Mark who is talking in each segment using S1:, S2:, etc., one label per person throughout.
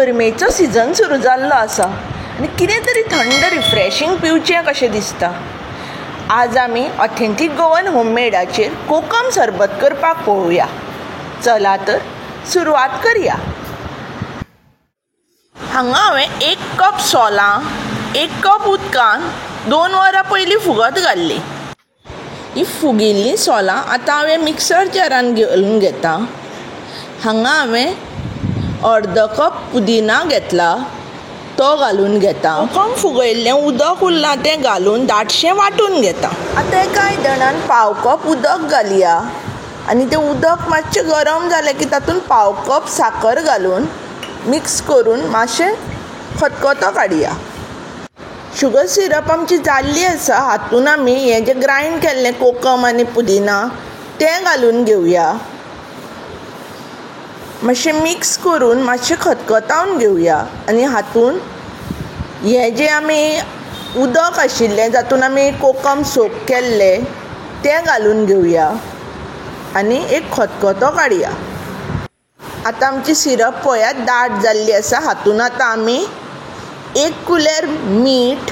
S1: गरमेचो season सुरू जाल्लो आसा आनी कितें तरी थंड रिफ्रेशींग पिवचें कशें दिसता. आज आमी ऑथेंटीक गोवन होममेडाचेर कोकम सरबत करपाक पळोवया. चला तर सुरवात करया. हांगा हांवें 1 कप सोलां 1 कप उदकान 2 वरां पयलीं फुगत घाल्ली. ही फुगिल्लीं सोलां आतां हांवें मिक्सर जारान घालून घेता. हांगा हांवें अर्द कप पुदिना घेतला, तो घालून घेता. कोकम फुगयल्लें उदक उरलां तें घालून दाटशें वांटून घेता. आतां एका आयदनान पाव कप उदक घालया आनी तें उदक मातशें गरम जालें की तातूंत पाव कप साकर घालून मिक्स करून मातशें खतखतो काडया. शुगर सिरप आमची जाल्ली आसा, हातून आमी हें जें ग्रायंड केल्लें कोकम आनी पुदिना तें घालून घेवया. मातशें मिक्स करून मातशें खतखतावन घेवया आनी हातून हें जें आमी उदक आशिल्लें जातून आमी कोकम सोक केल्लें तें घालून घेवया आनी एक खतखतो काडया. आतां आमची सिरप पळयात दाट जाल्ली आसा. हातून आतां आमी 1 कुलेर मीठ,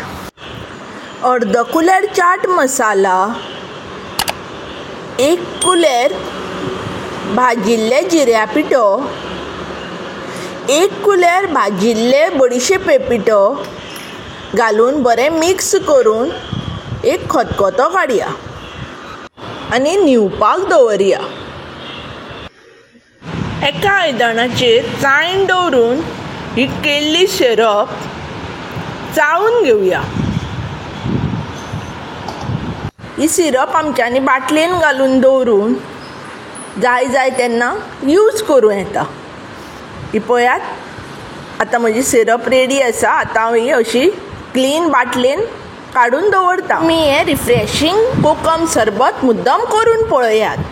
S1: अर्द कुलेर चाट मसाला, 1 कुलेर भाजिल्ले जिऱ्या पिठो, 1 कुलेर भाजिल्ले बडिशेपे पिठो घालून बरें मिक्स करून एक खतखतो काडया आनी न्हिवपाक दवरया. एका आयदनाचेर चाळण दवरून ही केल्ली सिरप चाळून घेवया. ही सिरप आमच्यांनी बाटलेन घालून दवरून जाय तेन्ना यूज करूं येता. ही पळयात आतां म्हजी सिरप रेडी आसा. आतां हांव ही अशी क्लीन बाटलेन काडून दवरता. तुमी हें रिफ्रेशींग कोकम सरबत मुद्दम करून पळयात.